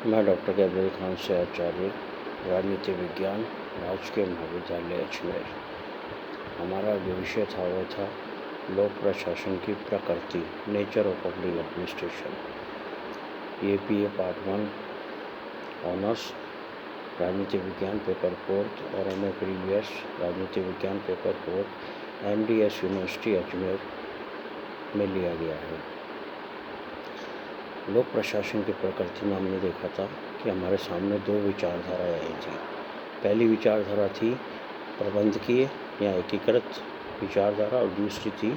मैं doctor cable Khan से आचार्य, राजनीति विज्ञान, राजकीय महाविद्यालय अजमेर। हमारा जो विषय था वो था लोक प्रशासन की प्रकृति, नेचर ऑफ पब्लिक एडमिनिस्ट्रेशन। ये पी ए पार्ट 1 ऑनर्स राजनीति विज्ञान पेपर 4 और एम ए प्रीवियस राजनीति विज्ञान पेपर 4 MDS यूनिवर्सिटी अजमेर में लिया गया है। लोक प्रशासन की प्रकृति में हमने देखा था कि हमारे सामने दो विचारधाराएं आई थी। पहली विचारधारा थी प्रबंधकीय या एकीकृत विचारधारा और दूसरी थी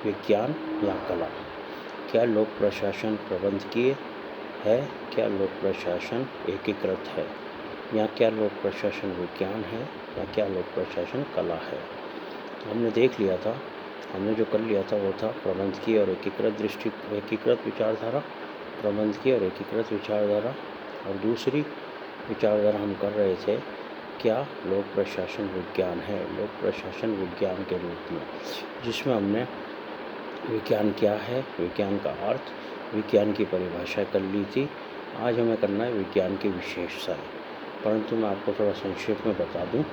विज्ञान या कला। क्या लोक प्रशासन प्रबंधकीय है, क्या लोक प्रशासन एकीकृत है, या क्या लोक प्रशासन विज्ञान है, या क्या लोक प्रशासन कला है। हमने देख लिया था, हमने जो कर लिया था वो था प्रबंधकीय और एकीकृत विचारधारा, प्रबंधकीय और एकीकृत विचारधारा। और दूसरी विचारधारा हम कर रहे थे क्या लोक प्रशासन विज्ञान है, लोक प्रशासन विज्ञान के रूप में, जिसमें हमने विज्ञान क्या है, विज्ञान का अर्थ, विज्ञान की परिभाषा कर ली थी। आज हमें करना है विज्ञान की विशेषताएं, परंतु मैं आपको थोड़ा संक्षेप में बता दूं।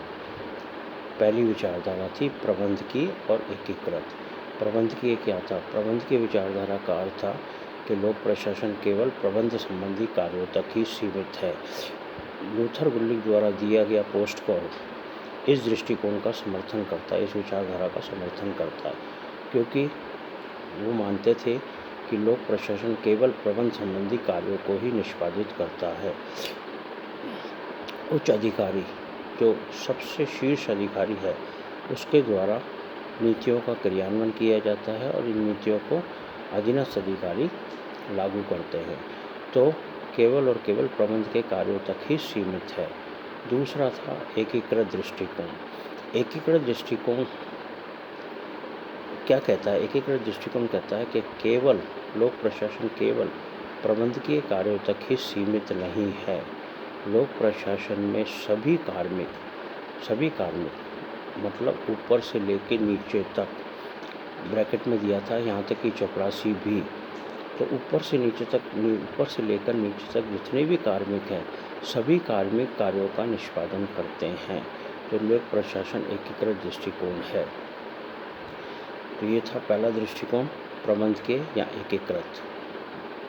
पहली विचारधारा थी प्रबंधकीय और एकीकृत। प्रबंधकीय क्या था? प्रबंधकीय विचारधारा का अर्थ था कि लोक प्रशासन केवल प्रबंध संबंधी कार्यों तक ही सीमित है। लूथर गुलिक द्वारा दिया गया पोस्ट कॉल इस दृष्टिकोण का समर्थन करता है, इस विचारधारा का समर्थन करता है, क्योंकि वो मानते थे कि लोक प्रशासन केवल प्रबंध संबंधी कार्यों को ही निष्पादित करता है। उच्च अधिकारी, जो सबसे शीर्ष अधिकारी है, उसके द्वारा नीतियों का क्रियान्वयन किया जाता है और इन नीतियों को अधीनस्थ अधिकारी लागू करते हैं। तो केवल और केवल प्रबंध के कार्यों तक ही सीमित है। दूसरा था एकीकृत दृष्टिकोण। एकीकृत दृष्टिकोण क्या कहता है? एकीकृत दृष्टिकोण कहता है कि केवल लोक प्रशासन केवल प्रबंधकीय कार्यों तक ही सीमित नहीं है। लोक प्रशासन में सभी कार्मिक मतलब ऊपर से लेकर नीचे तक, ब्रैकेट में दिया था यहाँ तक कि चपरासी भी, तो ऊपर से लेकर नीचे तक जितने भी कार्मिक हैं, सभी कार्मिक कार्यों का निष्पादन करते हैं। तो लोक प्रशासन एकीकृत दृष्टिकोण है। तो ये था पहला दृष्टिकोण, प्रबंधकीय या एकीकृत।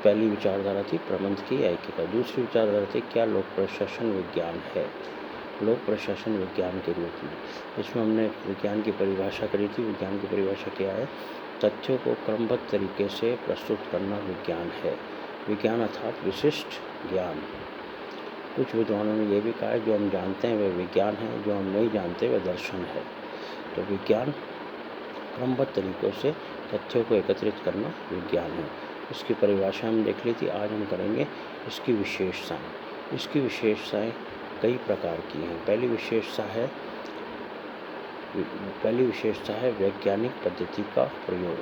पहली विचारधारा थी प्रबंधकीय या एकीकृत। दूसरी विचारधारा थी क्या लोक प्रशासन विज्ञान है, लोक प्रशासन विज्ञान के रूप में। इसमें हमने विज्ञान की परिभाषा करी थी। विज्ञान की परिभाषा क्या है? तथ्यों को क्रमबद्ध तरीके से प्रस्तुत करना विज्ञान है। विज्ञान अर्थात विशिष्ट ज्ञान। कुछ विद्वानों ने यह भी कहा है जो हम जानते हैं वह विज्ञान है, जो हम नहीं जानते वह दर्शन है। तो विज्ञान क्रमबद्ध तरीकों से तथ्यों को एकत्रित करना विज्ञान है। इसकी परिभाषा हम देख ली थी। आज हम करेंगे इसकी विशेषताएं। इसकी विशेषताएं कई प्रकार की हैं। पहली विशेषता है वैज्ञानिक पद्धति का प्रयोग।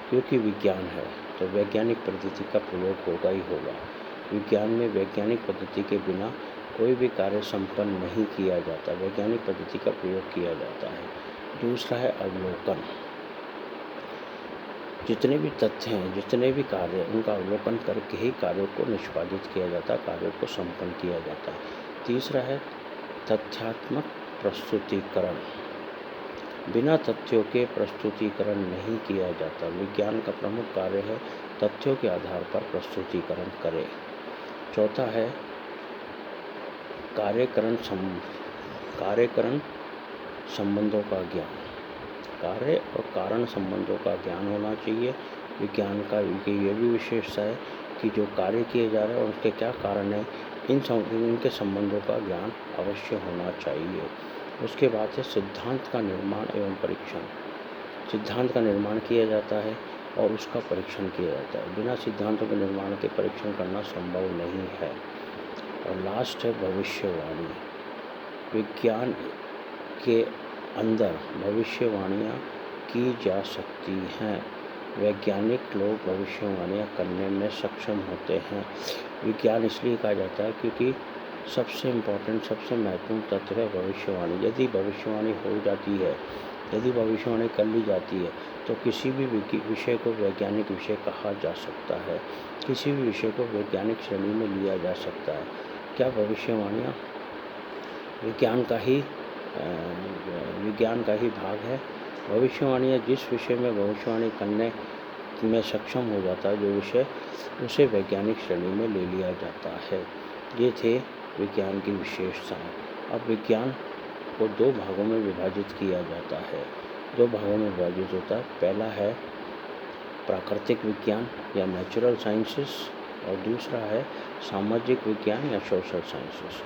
क्योंकि विज्ञान है तो वैज्ञानिक पद्धति का प्रयोग होगा ही होगा। विज्ञान में वैज्ञानिक पद्धति के बिना कोई भी कार्य संपन्न नहीं किया जाता, वैज्ञानिक पद्धति का प्रयोग किया जाता है। दूसरा है अवलोकन। जितने भी तथ्य हैं, जितने भी कार्य हैं, उनका अवलोकन करके ही कार्यों को निष्पादित किया जाता है, कार्यों को संपन्न किया जाता है। तीसरा है तथ्यात्मक प्रस्तुतिकरण। बिना तथ्यों के प्रस्तुतिकरण नहीं किया जाता। विज्ञान का प्रमुख कार्य है तथ्यों के आधार पर प्रस्तुतिकरण करें। चौथा है कार्यकरण संबंधों का ज्ञान। कार्य और कारण संबंधों का ज्ञान होना चाहिए। विज्ञान का ये भी विशेषता है कि जो कार्य किए जा रहे हैं और उसके क्या कारण है, इनके संबंधों का ज्ञान अवश्य होना चाहिए। उसके बाद है सिद्धांत का निर्माण एवं परीक्षण। सिद्धांत का निर्माण किया जाता है और उसका परीक्षण किया जाता है। बिना सिद्धांतों के निर्माण के परीक्षण करना संभव नहीं है। और लास्ट है भविष्यवाणी। विज्ञान के अंदर भविष्यवाणियाँ की जा सकती हैं। वैज्ञानिक लोग भविष्यवाणियाँ करने में सक्षम होते हैं। विज्ञान इसलिए कहा जाता है क्योंकि सबसे इम्पोर्टेंट, सबसे महत्वपूर्ण तत्व है भविष्यवाणी। यदि भविष्यवाणी हो जाती है यदि भविष्यवाणी कर ली जाती है तो किसी भी विषय को वैज्ञानिक विषय कहा जा सकता है। किसी भी विषय को वैज्ञानिक श्रेणी में लिया जा सकता है। क्या भविष्यवाणियाँ विज्ञान का ही भाग है? भविष्यवाणियाँ जिस विषय में भविष्यवाणी करने में सक्षम हो जाता है जो विषय, उसे वैज्ञानिक श्रेणी में ले लिया जाता है। ये थे विज्ञान की विशेषताएं। अब विज्ञान को दो भागों में विभाजित किया जाता है। दो भागों में विभाजित होता है। पहला है प्राकृतिक विज्ञान या नेचुरल साइंसेस और दूसरा है सामाजिक विज्ञान या सोशल साइंसेस।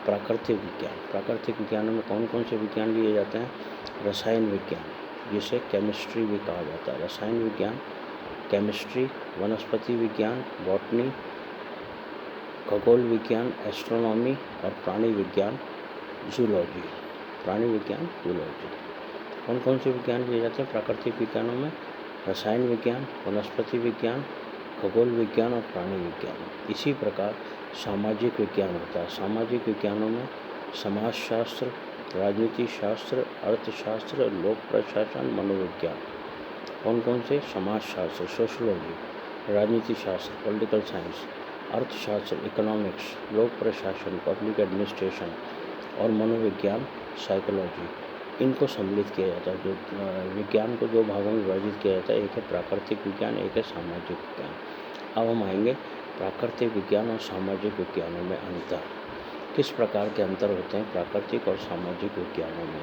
प्राकृतिक विज्ञानों में कौन कौन से विज्ञान लिए जाते हैं? रसायन विज्ञान, जिसे केमिस्ट्री भी कहा जाता है। रसायन विज्ञान, केमिस्ट्री, वनस्पति विज्ञान, बॉटनी, खगोल विज्ञान, एस्ट्रोनॉमी और प्राणी विज्ञान, जूलॉजी। कौन कौन से विज्ञान लिए जाते हैं प्राकृतिक विज्ञानों में? रसायन विज्ञान, वनस्पति विज्ञान, खगोल विज्ञान और प्राणी विज्ञान। इसी प्रकार सामाजिक विज्ञान होता है। सामाजिक विज्ञानों में समाजशास्त्र, राजनीति शास्त्र, अर्थशास्त्र, लोक प्रशासन, मनोविज्ञान। कौन कौन से? समाजशास्त्र, सोशोलॉजी, राजनीति शास्त्र, पॉलिटिकल साइंस, अर्थशास्त्र, इकोनॉमिक्स, लोक प्रशासन, पब्लिक एडमिनिस्ट्रेशन और मनोविज्ञान, साइकोलॉजी। इनको सम्मिलित किया जाता है। जो विज्ञान को दो भागों में विभाजित किया जाता है, एक है प्राकृतिक विज्ञान, एक है सामाजिक विज्ञान। अब हम आएंगे प्राकृतिक विज्ञान और सामाजिक विज्ञानों में अंतर। किस प्रकार के अंतर होते हैं प्राकृतिक और सामाजिक विज्ञानों में?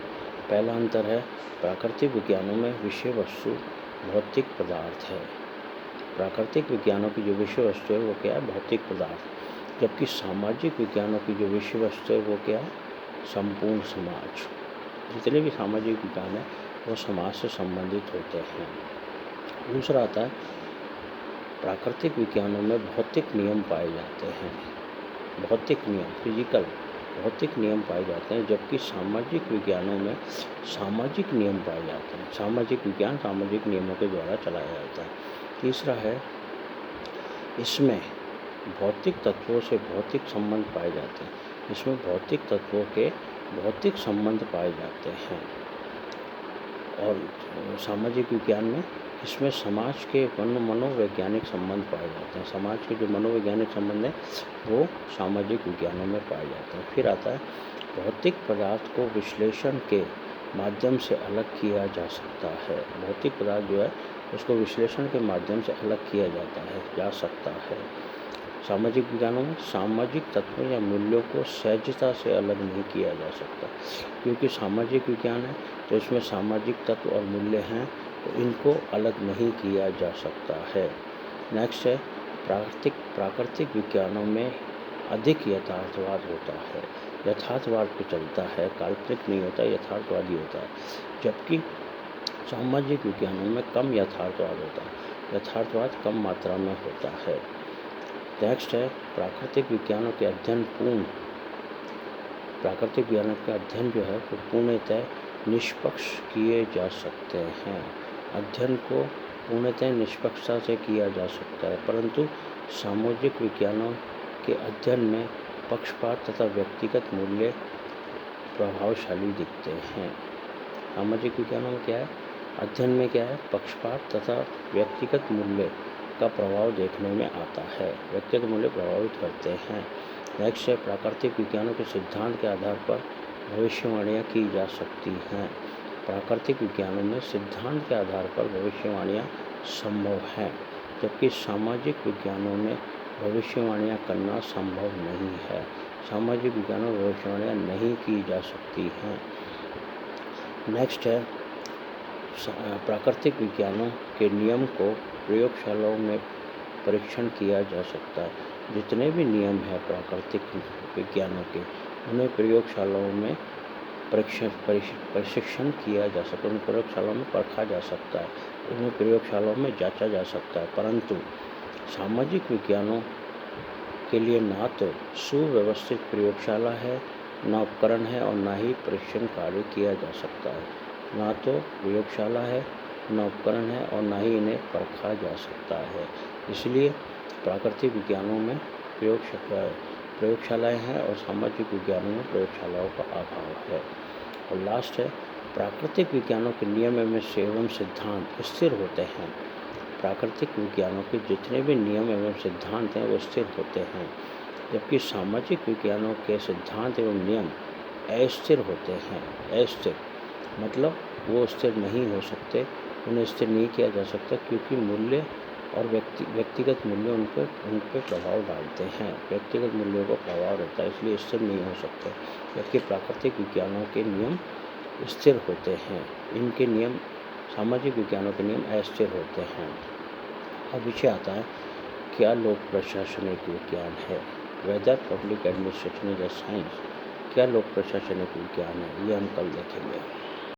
पहला अंतर है प्राकृतिक विज्ञानों में विषय वस्तु भौतिक पदार्थ है। प्राकृतिक विज्ञानों की जो विषय वस्तु है वो क्या है? भौतिक पदार्थ। जबकि सामाजिक विज्ञानों की जो विषय वस्तु है वो क्या है? संपूर्ण समाज। जितने भी सामाजिक विज्ञान है वो समाज से संबंधित होते हैं। दूसरा आता है प्राकृतिक विज्ञानों में भौतिक नियम पाए जाते हैं। भौतिक नियम, भौतिक नियम पाए जाते हैं, जबकि सामाजिक विज्ञानों में सामाजिक नियम पाए जाते हैं। सामाजिक विज्ञान सामाजिक नियमों के द्वारा चलाया जाता है। तीसरा है इसमें भौतिक तत्वों से भौतिक संबंध पाए जाते हैं। इसमें भौतिक तत्वों के भौतिक संबंध पाए जाते हैं। और सामाजिक विज्ञान में इसमें समाज के मनोवैज्ञानिक संबंध पाए जाते हैं। समाज के जो मनोवैज्ञानिक संबंध हैं वो सामाजिक विज्ञानों में पाए जाते हैं। फिर आता है भौतिक पदार्थ को विश्लेषण के माध्यम से अलग किया जा सकता है। भौतिक पदार्थ जो है उसको विश्लेषण के माध्यम से अलग किया जा सकता है। सामाजिक विज्ञानों में सामाजिक तत्वों या मूल्यों को सहजता से अलग नहीं किया जा सकता, क्योंकि सामाजिक विज्ञान है तो इसमें सामाजिक तत्व और मूल्य हैं, तो इनको अलग नहीं किया जा सकता है। नेक्स्ट है प्राकृतिक विज्ञानों में अधिक यथार्थवाद होता है। यथार्थवाद पे चलता है, काल्पनिक नहीं होता, यथार्थवादी होता है। जबकि सामाजिक विज्ञानों में कम यथार्थवाद होता है, यथार्थवाद कम मात्रा में होता है। नेक्स्ट है प्राकृतिक विज्ञानों के अध्ययन जो है वो पूर्णतः निष्पक्ष किए जा सकते हैं। अध्ययन को पूर्णतः निष्पक्षता से किया जा सकता है, परंतु सामाजिक विज्ञानों के अध्ययन में पक्षपात तथा व्यक्तिगत मूल्य प्रभावशाली दिखते हैं। सामाजिक विज्ञानों में क्या है? अध्ययन में क्या है? पक्षपात तथा व्यक्तिगत मूल्य का प्रभाव देखने में आता है। व्यक्तिगत मूल्य प्रभावित करते हैं। नेक्स्ट है प्राकृतिक विज्ञानों के सिद्धांत के आधार पर भविष्यवाणियाँ की जा सकती हैं। प्राकृतिक विज्ञानों में सिद्धांत के आधार पर भविष्यवाणियाँ संभव हैं, जबकि सामाजिक विज्ञानों में भविष्यवाणियाँ करना संभव नहीं है। सामाजिक विज्ञानों में भविष्यवाणियाँ नहीं की जा सकती हैं। नेक्स्ट है प्राकृतिक विज्ञानों के नियम को प्रयोगशालाओं में परीक्षण किया जा सकता है। जितने भी नियम हैं प्राकृतिक विज्ञानों के, उन्हें प्रयोगशालाओं में परीक्षण किया जा सकता है, उन्हें प्रयोगशालाओं में परखा जा सकता है, उन्हें प्रयोगशालाओं में जांचा जा सकता है। परंतु सामाजिक विज्ञानों के लिए ना तो सुव्यवस्थित प्रयोगशाला है, ना उपकरण है और ना ही परीक्षण कार्य किया जा सकता है। ना तो प्रयोगशाला है, ना उपकरण है और ना ही इन्हें परखा जा सकता है। इसलिए प्राकृतिक विज्ञानों में प्रयोगशालाएं हैं और सामाजिक विज्ञानों में प्रयोगशालाओं का अभाव है। और लास्ट है प्राकृतिक विज्ञानों के नियम एवं सिद्धांत स्थिर होते हैं। प्राकृतिक विज्ञानों के जितने भी नियम एवं सिद्धांत हैं वो स्थिर होते हैं, जबकि सामाजिक विज्ञानों के सिद्धांत एवं नियम अस्थिर होते हैं। अस्थिर मतलब वो स्थिर नहीं हो सकते, उन्हें स्थिर नहीं किया जा सकता, क्योंकि मूल्य और व्यक्तिगत मूल्य उन पे प्रभाव डालते हैं। व्यक्तिगत मूल्यों का प्रभाव रहता है, इसलिए स्थिर नहीं हो सकते। जबकि प्राकृतिक विज्ञानों के नियम स्थिर होते हैं। इनके नियम, सामाजिक विज्ञानों के नियम अस्थिर होते हैं। अब विषय आता है, क्या लोक प्रशासन एक विज्ञान है? Whether public administration is a science. क्या लोक प्रशासन एक विज्ञान है? ये हम कल देखेंगे।